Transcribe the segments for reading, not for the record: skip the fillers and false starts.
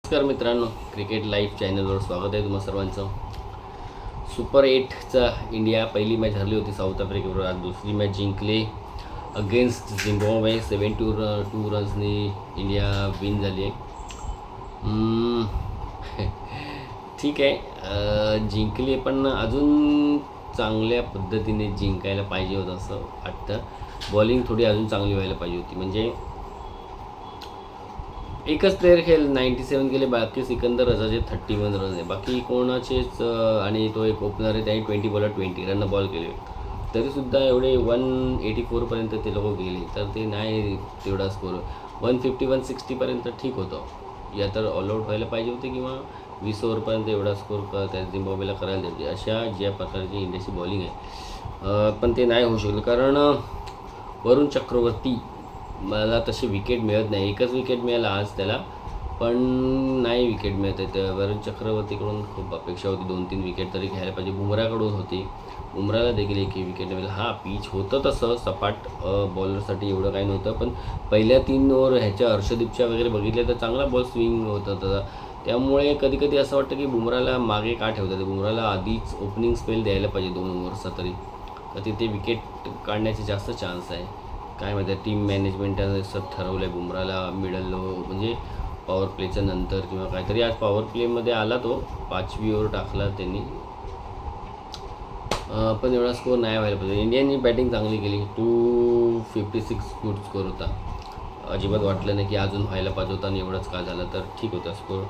नमस्कार मित्रांनो, cricket live चॅनलवर स्वागत आहे तुम्हा सर्वांचं. सुपर 8चा इंडिया पहिली मॅच हरली होती साऊथ आफ्रिकेबरोबर. आज दुसरी मॅच जिंकली अगेन्स्ट झिम्बाब्वे. 72 रन्सनी इंडिया विन झाली आहे. ठीक आहे, जिंकली पण अजून चांगल्या पद्धतीने जिंकायला पाहिजे होतं असं वाटतं. बॉलिंग थोडी अजून चांगली व्हायला पाहिजे होती. म्हणजे एकच प्लेअर खेळ 97 केले, बाकी सिकंदर रजाचे 31 रन आहे. बाकी कोणाचेच आणि तो एक ओपनर आहे, त्याने 20 बॉलर 20 रन बॉल केले. तरीसुद्धा एवढे 184पर्यंत ते लोक गेले, तर ते नाही तेवढा स्कोर. 150 160पर्यंत ठीक होतं. या तर ऑल आऊट व्हायला पाहिजे होते किंवा 20 ओव्हरपर्यंत एवढा स्कोर त्या झिम्बाब्वेला करायला देते. अशा ज्या प्रकारची इंडियाची बॉलिंग आहे, पण ते नाही होऊ शकलं कारण वरुण चक्रवर्ती मला तशी विकेट मिळत नाही. एकच विकेट मिळाला आज त्याला, पण नाही विकेट मिळत आहे. त्या वरुण चक्रवर्तीकडून खूप अपेक्षा होती, 2-3 विकेट तरी घ्यायला पाहिजे. बुमराकडून होती, बुमराला देखील एक विकेट मिळेल. हां, पिच होतं तसं सपाट, बॉलरसाठी एवढं काही नव्हतं, पण पहिल्या 3 ओव्हर ह्याच्या हर्षदीपच्या वगैरे बघितल्या तर चांगला बॉल स्विंग होता त्याचा. त्यामुळे कधी कधी असं वाटतं की बुमराला मागे का ठेवतात. बुमराला आधीच ओपनिंग स्पेल द्यायला पाहिजे 2 ओव्हरचा तरी, तर तिथे विकेट काढण्याचे जास्त चान्स आहे. काय माहिती आहे, टीम मॅनेजमेंटनं असं ठरवलं आहे बुमराला मिडल म्हणजे पॉवर प्लेच्या नंतर किंवा काहीतरी. आज पॉवर प्लेमध्ये आला तो, 5वी ओव्हर टाकला त्यांनी, पण एवढा स्कोर नाही व्हायला पाहिजे. इंडियाने बॅटिंग चांगली केली. 256 गुड स्कोर होता. अजिबात वाटलं नाही की अजून व्हायला पाहिजे होता आणि एवढंच का झालं, तर ठीक होता स्कोर.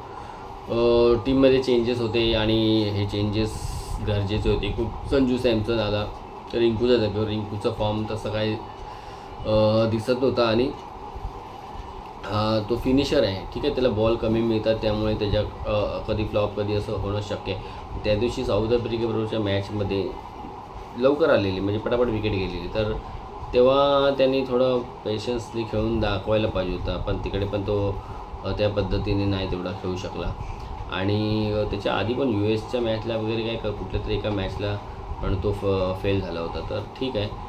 टीममध्ये चेंजेस होते आणि हे चेंजेस गरजेचे होते खूप. संजू सॅमसन आला रिंकूच्या जागेवर. रिंकूचा फॉर्म तसं काही दिसत नव्हता आणि तो फिनिशर आहे, ठीक आहे. त्याला बॉल कमी मिळतात, त्यामुळे त्याच्या कधी फ्लॉप कधी असं होणं शक्य आहे. त्या दिवशी साऊथ आफ्रिकेबरोबरच्या मॅचमध्ये लवकर आलेली, म्हणजे पटापट विकेट गेलेली, तर तेव्हा त्यांनी थोडं पेशन्सली खेळून दाखवायला पाहिजे होता. पण तिकडे पण तो त्या पद्धतीने नाही तेवढा खेळू शकला. आणि त्याच्या आधी पण US मॅचला वगैरे काय कुठल्या तरी एका मॅचला पण तो फेल झाला होता. तर ठीक आहे,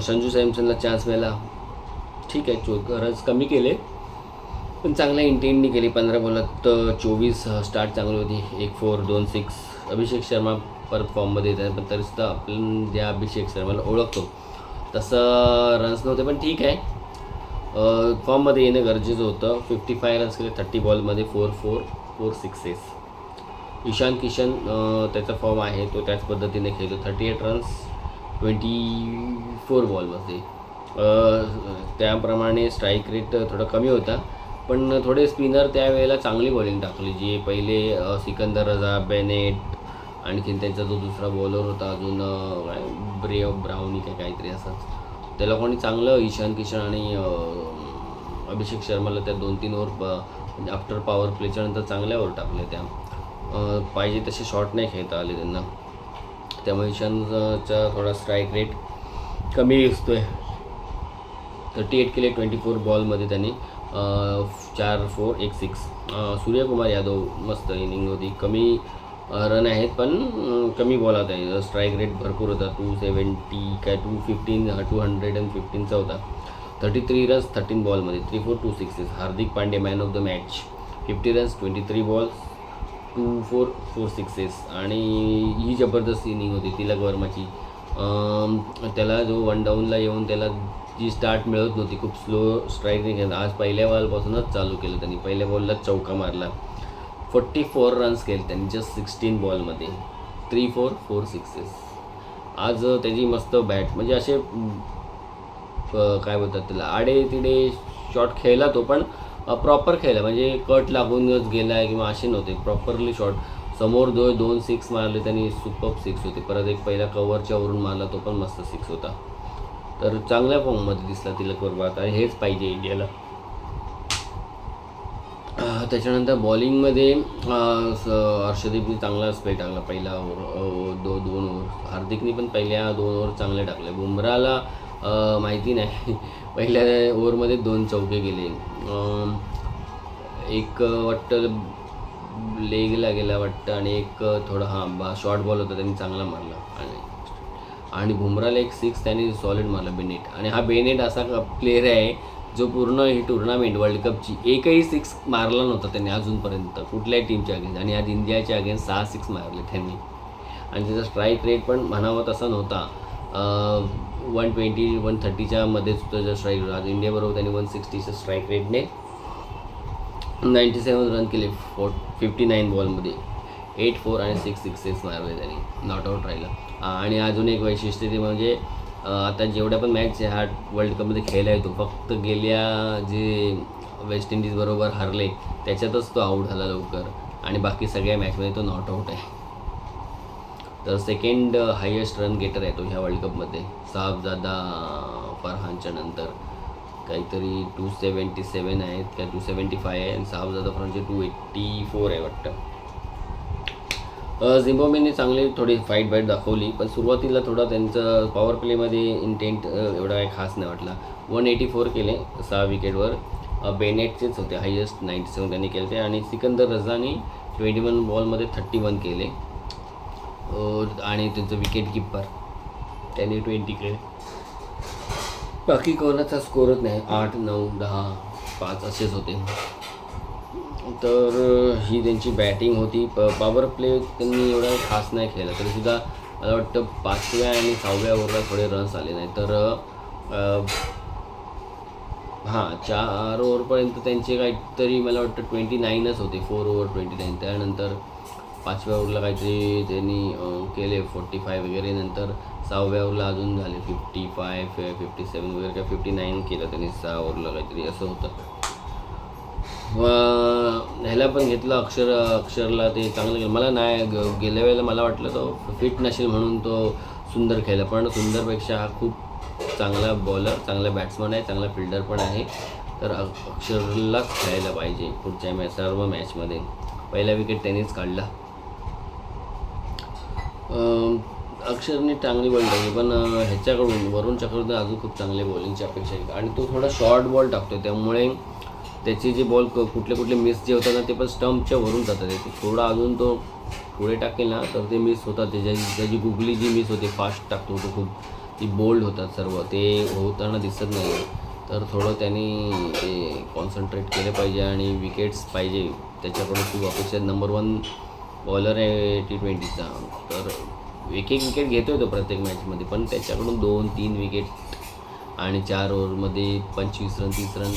संजू सॅमसनला चान्स मिळाला, ठीक आहे. रन्स कमी केले पण चांगल्या इंटेंटनी केली. 15 बॉलात 24 स्टार्ट चांगली होती. 1 4 2 6. अभिषेक शर्मा परत फॉर्ममध्ये येत आहे, पण तरीसुद्धा आपण ज्या अभिषेक शर्माला ओळखतो तसं रन्स नव्हते, पण ठीक आहे. फॉर्ममध्ये येणं गरजेचं होतं. 55 रन्स केले 30 बॉलमध्ये, 4 4 4 सिक्सेस. ईशान किशन त्याचा फॉर्म आहे, तो त्याच पद्धतीने खेळतो. 38 रन्स 24 बॉलमध्ये. त्याप्रमाणे स्ट्राईक रेट थोडा कमी होता, पण थोडे स्पिनर त्यावेळेला चांगली बॉलिंग टाकली. जे पहिले सिकंदर रजा, बेनेट, आणखीन त्यांचा जो दुसरा बॉलर होता अजून ब्राउनी काहीतरी असंच, त्या लोकांनी चांगलं ईशान किशन आणि अभिषेक शर्माला त्या 2-3 ओव्हर आफ्टर पॉवर प्लेच्या नंतर चांगल्या ओव्हर टाकले. त्या पाहिजे तसे शॉट नाही खेळता आले त्यांना, त्यामुळे ईशानचा थोडा स्ट्राईक रेट कमी दिसतो आहे. 38 केले 24 बॉलमध्ये त्यांनी, 4 4 1 6. सूर्यकुमार यादव मस्त इनिंग होती. कमी रन आहेत पण कमी बॉलात आहे. स्ट्राईक रेट भरपूर होता. 270 काय 215चा होता. 33 runs 13 बॉलमध्ये, 3 4 2 sixes. Hardik Pandya man of the match, 50 runs 23 balls, 2 4 4 sixes. आणि ही जबरदस्त इनिंग होती तिलक वर्माची. त्याला जो 1 डाऊनला येऊन त्याला जी स्टार्ट मिळत नव्हती, खूप स्लो स्ट्राईकिंग, आज पहिल्या बॉलपासूनच चालू केलं त्यांनी. पहिल्या बॉलला चौका मारला. 44 रन्स केले त्यांनी जस्ट 16 बॉलमध्ये, 3 4 4 सिक्सेस. आज त्याची मस्त बॅट, म्हणजे असे काय बोलतात त्याला, आडे तिडे शॉट खेळला तो, पण प्रॉपर खेळला. म्हणजे कट लागूनच गेला आहे किंवा असे नव्हते, प्रॉपरली शॉट. समोर 2 6 मारले त्यांनी, सुपर 6 होते. परत एक पहिला कव्हरच्या वरून मारला, तो पण मस्त 6 होता. तर चांगल्या फॉर्ममध्ये दिसला तिलक वर्मा. आता हेच पाहिजे इंडियाला. त्याच्यानंतर बॉलिंगमध्ये हर्षदीपने चांगला स्पेल टाकला पहिला ओव्हर, 2 ओव्हर. हार्दिकने पण पहिल्या 2 ओव्हर चांगले टाकले. बुमराला माहिती नाही, पहिल्या ओव्हरमध्ये 2 चौके गेले. एक वाटतं लेगला गेला वाटतं आणि एक थोडा शॉर्ट बॉल होता, त्यांनी चांगला मारला. आणि बुमराला एक 6 त्यांनी सॉलिड मारला, बेनेट. आणि हा बेनेट असा प्लेअर आहे जो पूर्ण ही टुर्नामेंट वर्ल्ड कपची एकही 6 मारला नव्हता त्यांनी अजूनपर्यंत कुठल्याही टीमच्या अगेन्स्ट, आणि आज इंडियाच्या अगेन्स्ट 6 6 मारले त्यांनी. आणि त्याचा स्ट्राईक रेट पण म्हणावा तसा नव्हता, 120 130च्या मध्येच त्याचा स्ट्राईक रेट. आज इंडियाबरोबर त्यांनी 160च्या स्ट्राईक रेटने 97 रन केले 59 बॉलमध्ये, 8 4 आणि 6 सिक्सेस मारले त्यांनी, नॉट आऊट राहिला. आणि अजून एक वैशिष्ट्य ते म्हणजे आता जेवढ्या पण मॅच हा वर्ल्ड कपमध्ये खेळला येतो, फक्त गेल्या जे वेस्ट इंडिजबरोबर हरले त्याच्यातच तो आऊट झाला लवकर, आणि बाकी सगळ्या मॅचमध्ये तो नॉट आऊट आहे. तर सेकंड हायेस्ट रन गेटर आहे तो ह्या वर्ल्ड कपमध्ये, साहबजादा फरहानच्या नंतर. काहीतरी 277 आहेत काय 275 आहे, आणि साहबजादा फरहानचे 284 आहे वाटतं. झिम्बाब्वेने चांगली थोडी फाईट दाखवली, पण सुरुवातीला थोडा त्यांचं पॉवर प्लेमध्ये इंटेंट एवढा काही खास नाही वाटला. 184 केले 6 विकेटवर, बेनेटचेच होते हायेस्ट 97 त्यांनी केले ते, आणि सिकंदर रजाने 21 बॉलमध्ये 31 केले, आणि त्यांचं विकेट किपर त्यांनी 20 केले. बाकी कोणाचा स्कोरच नाही, 8 9 10 5 असेच होते. तर ही त्यांची बॅटिंग होती. पॉवर प्ले त्यांनी एवढा खास नाही खेळला, तरीसुद्धा मला वाटतं 5व्या आणि 6व्या ओव्हरला थोडे रन्स आले नाही. तर 4 ओव्हरपर्यंत त्यांचे काहीतरी मला वाटतं 29च होते, 4 ओव्हर 29. त्यानंतर 5व्या ओव्हरला काहीतरी त्यांनी केले 45 वगैरे, नंतर 6व्या ओव्हरला अजून झाले 55 57 वगैरे, काय 59 केलं त्यांनी 6 ओव्हरला काहीतरी असं होतं. ह्याला पण घेतलं अक्षरला, ते चांगलं केलं. मला नाही गेल्या वेळेला मला वाटलं तो फिट नसेल म्हणून तो सुंदर खेळला, पण सुंदरपेक्षा हा खूप चांगला बॉलर, चांगला बॅट्समन आहे, चांगला फिल्डर पण आहे. तर अक्षरलाच खेळायला पाहिजे पुढच्या सर्व मॅचमध्ये. पहिला विकेट त्यानेच काढला. अक्षरने चांगली बॉल टाकली, पण ह्याच्याकडून वरुण चक्रवर्ती अजून खूप चांगले बॉलिंगची अपेक्षा आहे, आणि तो थोडा शॉर्ट बॉल टाकतो, त्यामुळे त्याचे जे बॉल कुठले मिस जे होतात ना ते पण स्टंपच्या वरून जातात. ते थोडा अजून तो पुढे टाकेल ना तर ते मिस होतात. त्याची गुगली जी मिस होते, फास्ट टाकतो तो खूप, ती बोल्ड होतात सर्व, ते होताना दिसत नाही. तर थोडं त्यांनी ते कॉन्सन्ट्रेट केलं पाहिजे, आणि विकेट्स पाहिजे त्याच्याकडून खूप अपेक्षा. नंबर 1 बॉलर आहे T20चा, तर एक विकेट घेतो आहे तो प्रत्येक मॅचमध्ये, पण त्याच्याकडून 2-3 विकेट आणि 4 ओव्हरमध्ये 25 रन 30 रन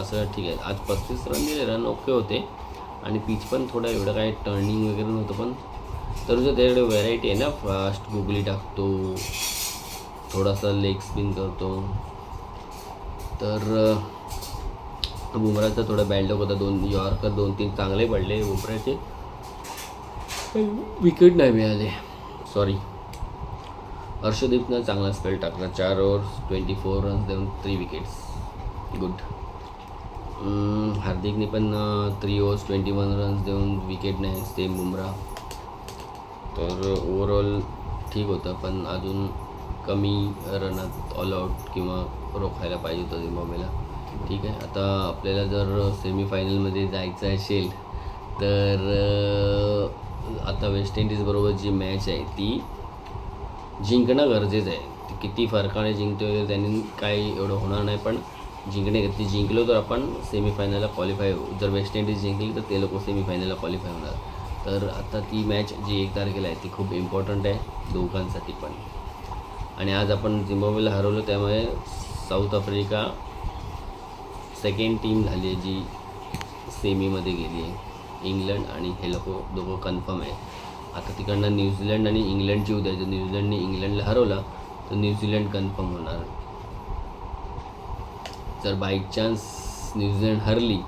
असं ठीक आहे. आज 35 रन दिले, रन ओके होते, आणि पिच पण थोडं एवढं काय टर्निंग वगैरे नव्हतं, पण तरीसुद्धा त्याच्याकडे व्हरायटी आहे ना, फास्ट गुगली टाकतो, थोडासा लेग स्पिन करतो. तर बुमराचा थोडा बॅड लक होता, 2 यॉर्कर 2-3 चांगले पडले बुमराचे, विकेट नाही मिळाले, सॉरी. हर्षदीपनं चांगला स्पेल टाकला, 4 ओव्हर्स 24 रन्स देऊन 3 विकेट्स, गुड. हार्दिकने पण 3 ओव्हर्स 21 रन्स देऊन विकेट नाही, सेम बुमरा. तर ओव्हरऑल ठीक होतं, पण अजून कमी रनात ऑल आऊट किंवा रोखायला पाहिजे होतं झिम्बाब्वेला. ठीक आहे, आता आपल्याला जर सेमीफायनलमध्ये जायचं असेल तर आता वेस्ट इंडिजबरोबर जी मॅच आहे ती जिंकणं गरजेचं आहे. ती किती फरकाने जिंकतो वगैरे त्यांनी काही एवढं होणार नाही, पण ती जिंकलो तर आपण सेमीफायनलला क्वालिफाय होऊ. जर वेस्ट इंडिज जिंकली तर ते लोक सेमीफायनलला क्वालिफाय होणार. तर आता ती मॅच जी 1 तारखेला आहे ती खूप इम्पॉर्टंट आहे दोघांसाठी पण. आणि आज आपण झिम्बाब्वेला हरवलं, त्यामुळे साऊथ आफ्रिका सेकंड टीम झाली आहे जी सेमीमध्ये गेली आहे. इंग्लंड आणि हे लोक दोघं कन्फर्म आहे. आता तिकडनं न्यूझीलंड आणि इंग्लंडची उद्या, जर न्यूझीलंडने इंग्लंडला हरवला तर न्यूझीलंड कन्फर्म होणार. जर बाय चान्स न्यूझीलंड हरली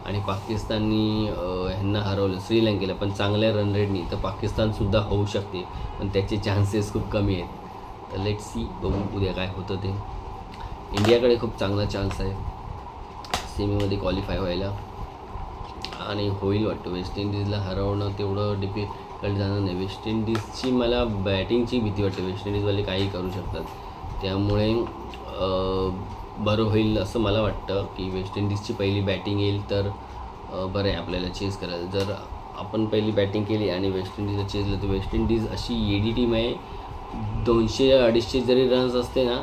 आणि पाकिस्ताननी ह्यांना हरवलं श्रीलंकेला, पण चांगल्या रन रेटनी, तर पाकिस्तानसुद्धा होऊ शकते, पण त्याचे चान्सेस खूप कमी आहेत. तर लेट्स सी, बघू उद्या काय होतं ते. इंडियाकडे खूप चांगला चान्स आहे सेमीमध्ये क्वालिफाय व्हायला, आणि होईल वाटतं. वेस्ट इंडिजला हरवणं तेवढं डिफिकल्ट जाणार नाही. वेस्ट इंडिजची मला बॅटिंगची भीती वाटते, वेस्ट इंडिजवाले काही करू शकतात, त्यामुळे बरं होईल असं मला वाटतं की वेस्ट इंडिजची पहिली बॅटिंग येईल तर बरं आहे आपल्याला चेस करायला. जर आपण पहिली बॅटिंग केली आणि वेस्ट इंडिजला चेसलं तर वेस्ट इंडिज अशी एडी टीम आहे, 200-250 जरी रन्स असते ना,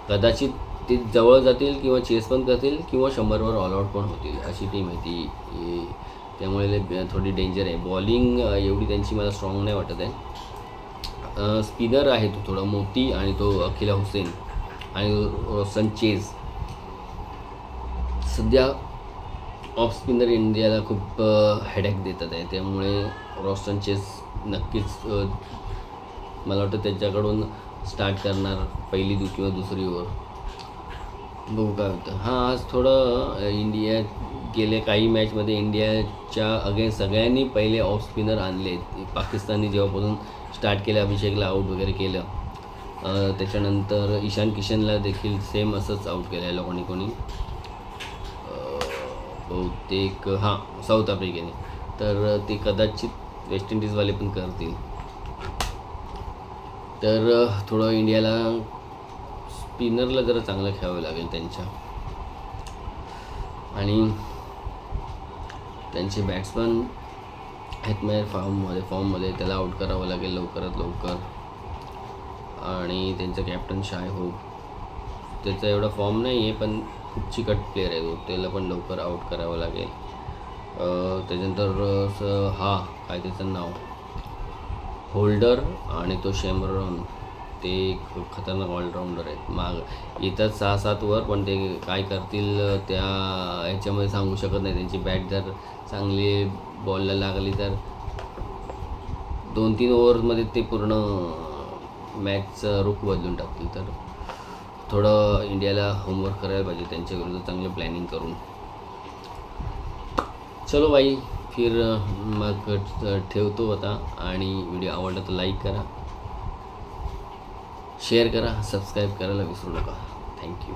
कदाचित ते जवळ जातील किंवा चेस पण करतील किंवा 100वर ऑल आऊट पण होतील, अशी टीम आहे ती. त्यामुळे थोडी डेंजर आहे. बॉलिंग एवढी त्यांची मला स्ट्रॉंग नाही वाटत आहे. स्पिनर आहे तो थोडा मोती आणि तो अखिला हुसेन आणि रोशन चेज. सध्या ऑफ स्पिनर इंडियाला खूप हेडॅक देतात आहे, त्यामुळे रोशन चेज नक्कीच मला वाटतं त्याच्याकडून स्टार्ट करणार पहिली किंवा दुसरी ओव्हर. बघू काय होतं. हां, आज थोडं इंडिया गेल्या काही मॅचमध्ये इंडियाच्या अगेन्स्ट सगळ्यांनी पहिले ऑफ स्पिनर आणले. पाकिस्तानने जेव्हापासून स्टार्ट केलं, अभिषेकला आऊट वगैरे केलं, त्याच्यानंतर ईशान किशनला देखील सेम असंच आऊट केलं आहे लोकांनी. कोणी बहुतेक साऊथ आफ्रिकेने. तर ते कदाचित वेस्ट इंडिजवाले पण करतील. तर थोडं इंडियाला स्पिनरला जरा चांगलं खेळावं लागेल त्यांच्या, आणि त्यांचे बॅट्समन आहेत माझ्या फॉर्ममध्ये त्याला आऊट करावं लागेल लवकरात लवकर. आणि त्यांचा कॅप्टन शाय होप, त्याचा एवढा फॉर्म नाही आहे पण खूप चिकट प्लेअर आहे तो, त्याला पण लवकर आऊट करावं लागेल. त्याच्यानंतर काय त्याचं नाव, होल्डर आणि तो शेमरॉन, ते खूप खतरनाक ऑलराऊंडर आहेत. येतात 6-7 वर, पण ते काय करतील त्या ह्याच्यामध्ये सांगू शकत नाही. त्यांची बॅट जर चांगली बॉलला लागली तर 2-3 ओव्हरमध्ये ते पूर्ण मॅचचं रुख बदलून टाकतील. तर थोडं इंडियाला होमवर्क करायला पाहिजे त्यांच्या विरुद्ध, चांगलं प्लॅनिंग करून. चलो भाई, फिर मग ठेवतो आता. आणि व्हिडिओ आवडला तर लाईक करा, शेअर करा, सबस्क्राईब करायला विसरू नका. थँक्यू.